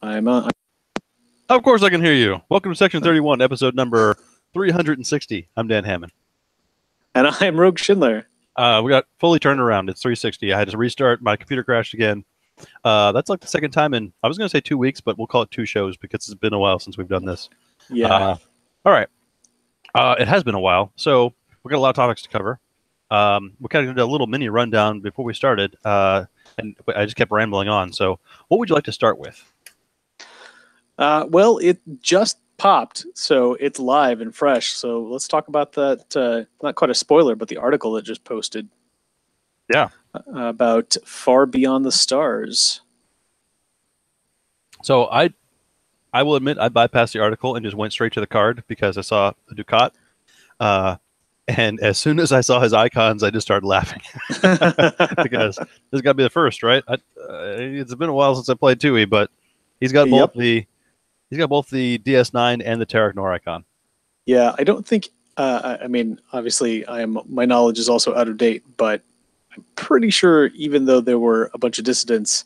I'm on. Of course I can hear you. Welcome to Section 31, episode number 360. I'm Dan Hammond. And I'm Rogue Schindler. We got fully turned around. It's 360. I had to restart. My computer crashed again. That's like the second time in, I was going to say 2 weeks, but we'll call it 2 shows because it's been a while since we've done this. Yeah. All right. It has been a while. So we've got a lot of topics to cover. We kind of did a little mini rundown before we started, and I just kept rambling on. So what would you like to start with? Well, it just popped, so it's live and fresh. So let's talk about that. Not quite a spoiler, but the article that just posted. Yeah. About Far Beyond the Stars. So I will admit I bypassed the article and just went straight to the card because I saw the Ducat. And as soon as I saw his icons, I just started laughing because this has got to be the first, right? It's been a while since I played Tui, but he's got both the DS9 and the Terra Nor icon. Yeah, I don't think. I mean, obviously, my knowledge is also out of date, but I'm pretty sure even though there were a bunch of dissidents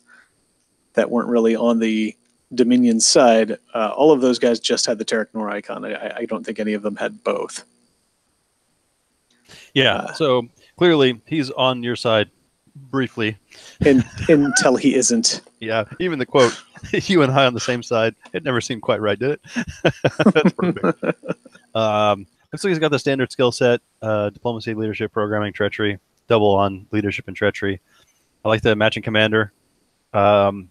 that weren't really on the Dominion side, all of those guys just had the Terra Nor icon. I don't think any of them had both. Yeah, so clearly he's on your side briefly. Until he isn't. Yeah, even the quote, you and I on the same side, it never seemed quite right, did it? That's perfect. Looks like he's got the standard skill set, diplomacy, leadership, programming, treachery, double on leadership and treachery. I like the matching commander. And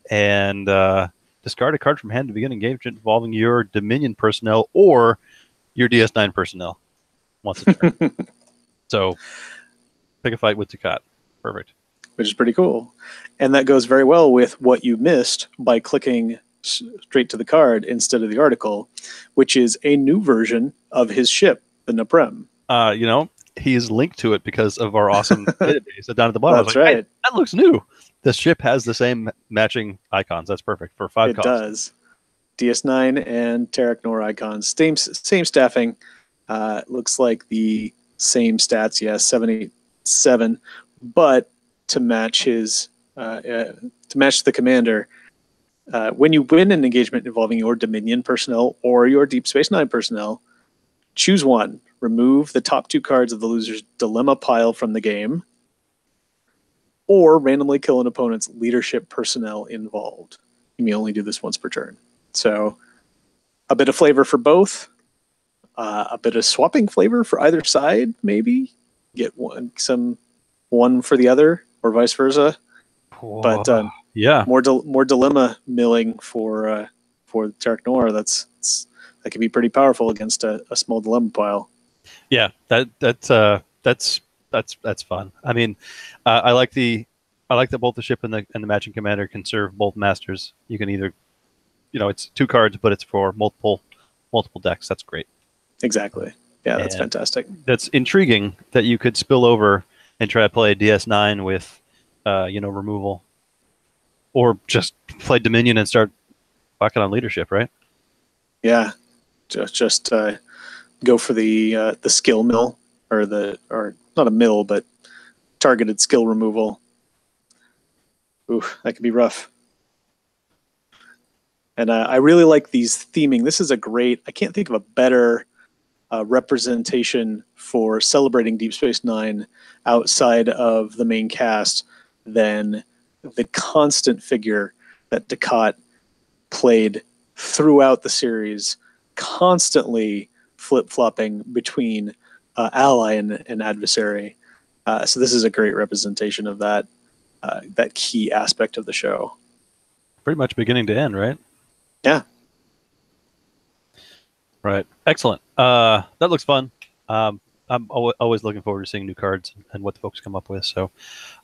discard a card from hand to begin engagement involving your Dominion personnel or your DS9 personnel once a turn. So pick a fight with Ducat. Perfect. Which is pretty cool. And that goes very well with what you missed by clicking straight to the card instead of the article, which is a new version of his ship, the Naprem. He's linked to it because of our awesome database down at the bottom. That's right. That looks new. The ship has the same matching icons. That's perfect for 5 costs. It does. DS9 and Terra Nor icons. Same staffing. Looks like the same stats, 787, but to match his to match the commander, when you win an engagement involving your Dominion personnel or your Deep Space Nine personnel, choose one. Remove the top 2 cards of the loser's dilemma pile from the game, or randomly kill an opponent's leadership personnel involved. You may only do this once per turn. So a bit of flavor for both. A bit of swapping flavor for either side, maybe. Get one for the other, or vice versa. But yeah, more dilemma milling for Terra Nor. That can be pretty powerful against a small dilemma pile. Yeah, that's fun. I mean, I like that both the ship and the matching commander can serve both masters. You can either, it's 2 cards, but it's for multiple decks. That's great. Exactly. Yeah, that's fantastic. That's intriguing that you could spill over and try to play DS9 with, removal, or just play Dominion and start fucking on leadership, right? Yeah, just go for the skill mill, or not a mill, but targeted skill removal. Ooh, that could be rough. And I really like these theming. This is I can't think of a better representation for celebrating Deep Space Nine outside of the main cast than the constant figure that Ducat played throughout the series, constantly flip-flopping between ally and adversary. So this is a great representation of that key aspect of the show. Pretty much beginning to end, right? Yeah. Right. Excellent. That looks fun. I'm always looking forward to seeing new cards and what the folks come up with. So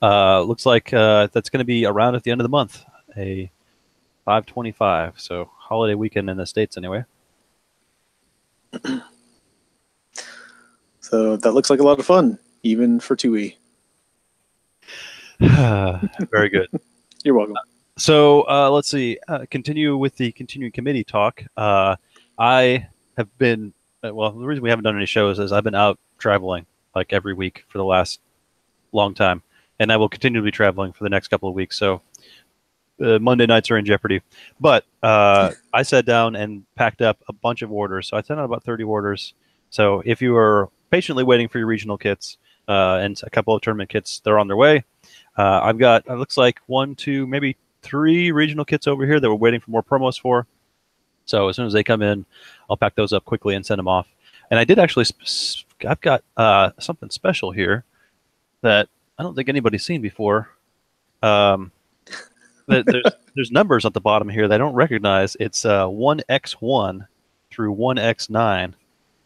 looks like that's going to be around at the end of the month, a 5/25. So holiday weekend in the States anyway. So that looks like a lot of fun, even for Tui. Very good. You're welcome. So let's see. Continue with the continuing committee talk. I have been, the reason we haven't done any shows is I've been out traveling like every week for the last long time. And I will continue to be traveling for the next couple of weeks. So Monday nights are in jeopardy. But I sat down and packed up a bunch of orders. So I sent out about 30 orders. So if you are patiently waiting for your regional kits and a couple of tournament kits, they're on their way. I've got, it looks like 1, 2, maybe 3 regional kits over here that we're waiting for more promos for. So as soon as they come in, I'll pack those up quickly and send them off. And I did actually, I've got something special here that I don't think anybody's seen before. There's numbers at the bottom here that I don't recognize. It's 1x1 through 1x9,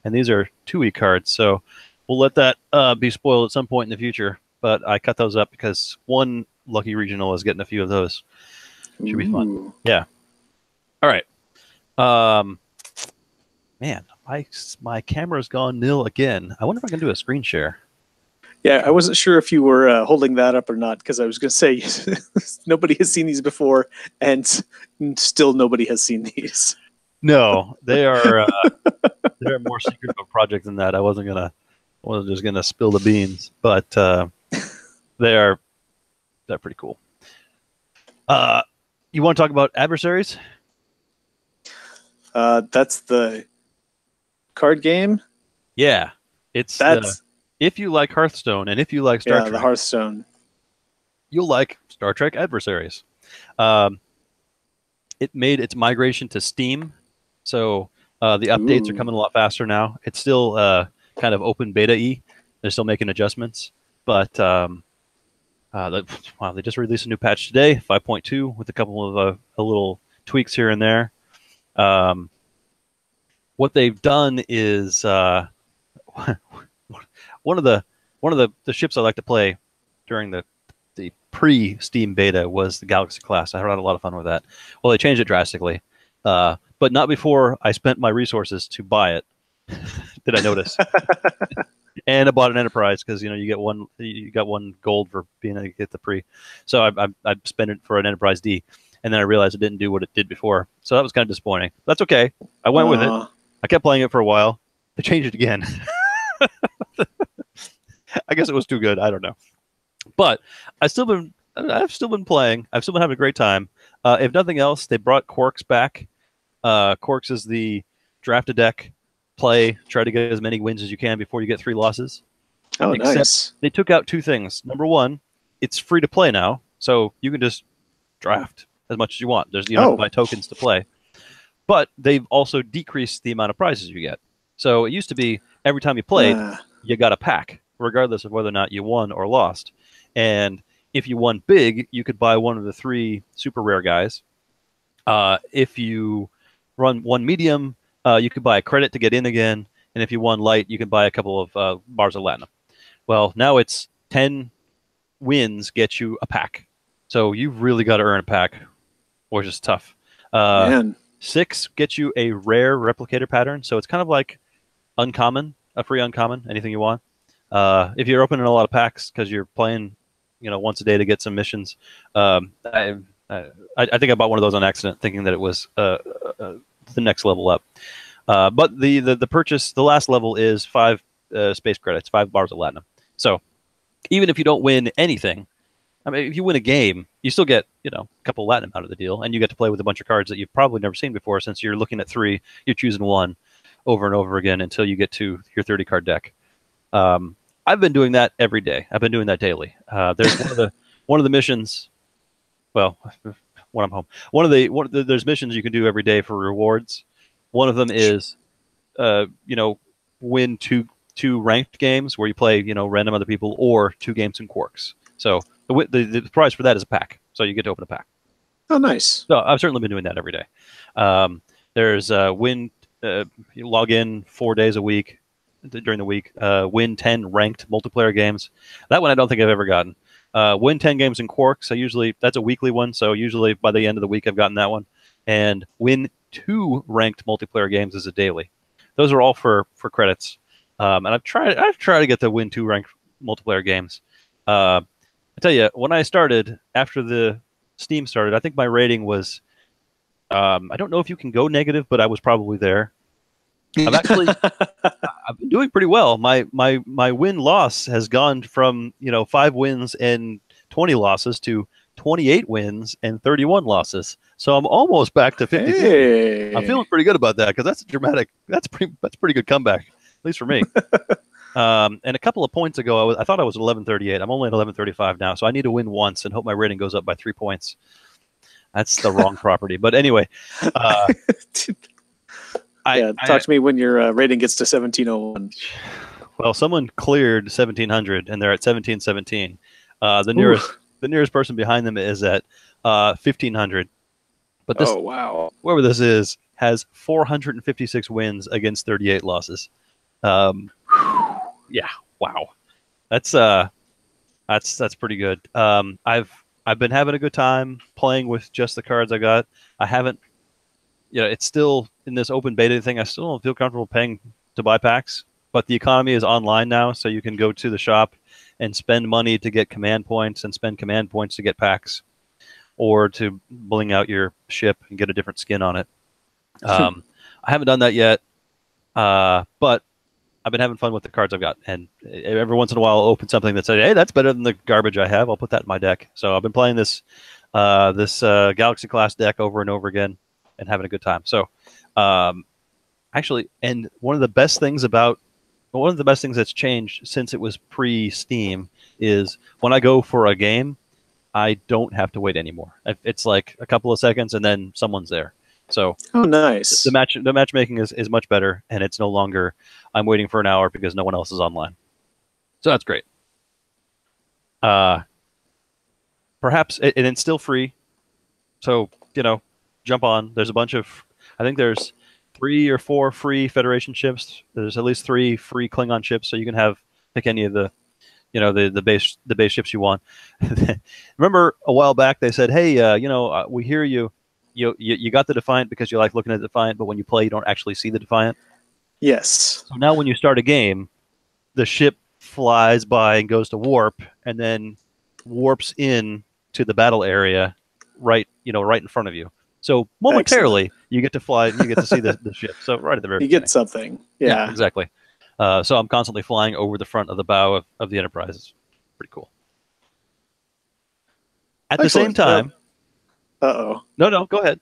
and these are 2E cards. So we'll let that be spoiled at some point in the future. But I cut those up because one lucky regional is getting a few of those. Should be fun. Yeah. All right. Man, my camera's gone nil again. I wonder if I can do a screen share. Yeah, I wasn't sure if you were holding that up or not, because I was going to say nobody has seen these before, and still nobody has seen these. No, they are they're more secret of a project than that. I wasn't just gonna spill the beans, but they're pretty cool. You want to talk about adversaries? That's the card game. Yeah, that's if you like Hearthstone and if you like Star Trek, the Hearthstone, you'll like Star Trek Adversaries. It made its migration to Steam, so the updates are coming a lot faster now. It's still kind of open beta-y. They're still making adjustments, but they just released a new patch today, 5.2, with a couple of little tweaks here and there. What they've done is one of the ships I like to play during the pre-Steam beta was the Galaxy class. I had a lot of fun with that. Well, they changed it drastically, but not before I spent my resources to buy it. Did I notice? And I bought an Enterprise because you got one gold for being able to get the pre. So I spent it for an Enterprise D, and then I realized it didn't do what it did before. So that was kind of disappointing. That's okay. I went with it. I kept playing it for a while. They changed it again. I guess it was too good. I don't know. But I've still been playing. I've still been having a great time. If nothing else, they brought Quarks back. Quarks is the draft a deck, play, try to get as many wins as you can before you get 3 losses. Oh, nice. They took out 2 things. Number one, it's free to play now, so you can just draft as much as you want. You don't have to buy tokens to play. But they've also decreased the amount of prizes you get. So it used to be every time you played, you got a pack, regardless of whether or not you won or lost. And if you won big, you could buy one of the 3 super rare guys. If you won medium, you could buy a credit to get in again. And if you won light, you could buy a couple of bars of Latinum. Well, now it's 10 wins get you a pack. So you've really got to earn a pack, which is tough. Man. 6 gets you a rare replicator pattern. So it's kind of like uncommon, a free uncommon, anything you want. If you're opening a lot of packs because you're playing, once a day to get some missions, I think I bought one of those on accident, thinking that it was the next level up. But the purchase, the last level is 5 space credits, 5 bars of Latinum. So even if you don't win anything, I mean, if you win a game, you still get a couple of Latinum out of the deal, and you get to play with a bunch of cards that you've probably never seen before. Since you're looking at 3, you're choosing 1 over and over again until you get to your 30 card deck. I've been doing that every day. I've been doing that daily. There's one of the missions. Well, when I'm home, there's missions you can do every day for rewards. One of them is, win two ranked games where you play random other people, or 2 games in Quarks. So the prize for that is a pack. So you get to open a pack. Oh, nice. So I've certainly been doing that every day. There's you log in 4 days a week during the week. Win 10 ranked multiplayer games. That one I don't think I've ever gotten. Win 10 games in Quarks. That's a weekly one. So usually by the end of the week I've gotten that one. And win 2 ranked multiplayer games as a daily. Those are all for credits. And I've tried to get to win 2 ranked multiplayer games. I tell you, when I started, after the Steam started, I think my rating was, I don't know if you can go negative, but I was probably there. I've been doing pretty well. My win-loss has gone from 5 wins and 20 losses to 28 wins and 31 losses. So I'm almost back to 50-50. Hey. I'm feeling pretty good about that because that's dramatic. That's pretty good comeback, at least for me. And a couple of points ago, I thought I was at 1138. I'm only at 1135 now, so I need to win once and hope my rating goes up by 3 points. That's the wrong property. But anyway, talk to me when your rating gets to 1701. Well, someone cleared 1700 and they're at 1717. The nearest person behind them is at 1500. But this, wow, whoever this is, has 456 wins against 38 losses. Yeah, wow, that's pretty good. I've been having a good time playing with just the cards I got. I haven't, it's still in this open beta thing. I still don't feel comfortable paying to buy packs, but the economy is online now, so you can go to the shop and spend money to get command points and spend command points to get packs, or to bling out your ship and get a different skin on it. I haven't done that yet, but I've been having fun with the cards I've got, and every once in a while I'll open something that says, hey, that's better than the garbage I have. I'll put that in my deck. So I've been playing this Galaxy class deck over and over again and having a good time. So actually, and one of the best things that's changed since it was pre-Steam is when I go for a game, I don't have to wait anymore. It's like a couple of seconds and then someone's there. So nice. The matchmaking is much better, and it's no longer I'm waiting for an hour because no one else is online. So that's great. Perhaps, and it's still free. So, jump on. There's a bunch of, I think there's 3 or 4 free Federation ships. There's at least 3 free Klingon ships, so you can pick any of the, the base ships you want. Remember a while back they said, hey, we hear you. You got the Defiant because you like looking at the Defiant, but when you play, you don't actually see the Defiant. Yes. So now when you start a game, the ship flies by and goes to warp, and then warps in to the battle area, right in front of you. So momentarily, you get to fly, you get to see the ship. So right at the very beginning. Get something. Yeah, exactly. So I'm constantly flying over the front of the bow of the Enterprise. It's pretty cool. At the same time. Uh-oh. No, go ahead.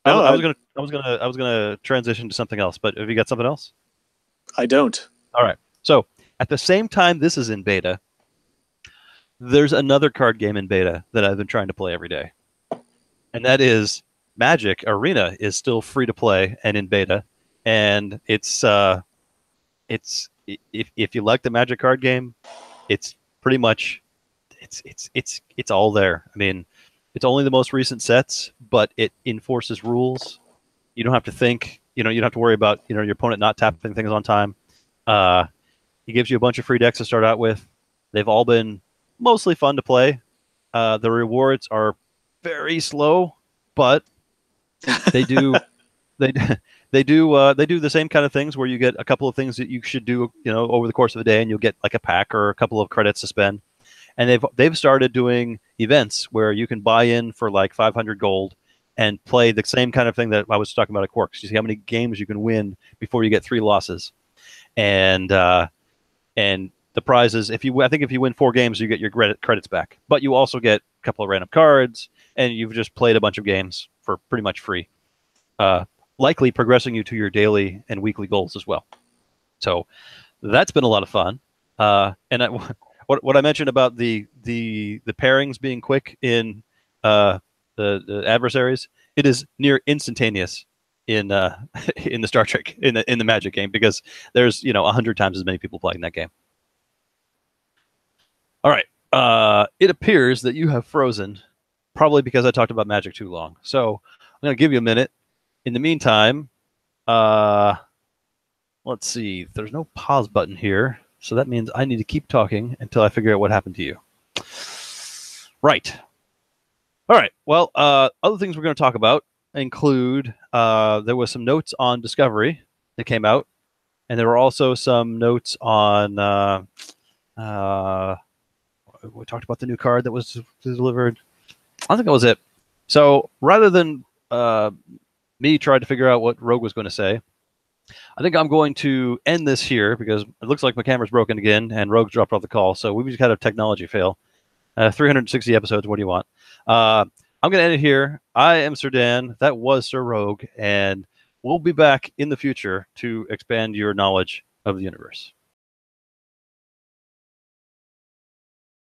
I was gonna transition to something else, but have you got something else? I don't. All right. So at the same time this is in beta, there's another card game in beta that I've been trying to play every day. And that is Magic Arena is still free to play and in beta. And it's if you like the Magic card game, it's pretty much it's all there. I mean, it's only the most recent sets, but it enforces rules. You don't have to think, you don't have to worry about, your opponent not tapping things on time. He gives you a bunch of free decks to start out with. They've all been mostly fun to play. The rewards are very slow, but they do they do the same kind of things where you get a couple of things that you should do, over the course of a day, and you'll get like a pack or a couple of credits to spend. And they've started doing events where you can buy in for like 500 gold and play the same kind of thing that I was talking about at Quarks. You see how many games you can win before you get 3 losses, and the prize is if you win 4 games, you get your credits back. But you also get a couple of random cards, and you've just played a bunch of games for pretty much free, likely progressing you to your daily and weekly goals as well. So that's been a lot of fun. What I mentioned about the pairings being quick in the adversaries, it is near instantaneous in in the Star Trek in the Magic game, because there's 100 times as many people playing that game. All right, it appears that you have frozen, probably because I talked about Magic too long. So I'm going to give you a minute. In the meantime, let's see. There's no pause button here. So that means I need to keep talking until I figure out what happened to you. Right. All right. Well, other things we're going to talk about include there was some notes on Discovery that came out, and there were also some notes on we talked about the new card that was delivered. I think that was it. So rather than me trying to figure out what Rogue was going to say, I think I'm going to end this here because it looks like my camera's broken again and Rogue's dropped off the call. So we just had a technology fail. 360 episodes. What do you want? I'm going to end it here. I am Sir Dan. That was Sir Rogue. And we'll be back in the future to expand your knowledge of the universe.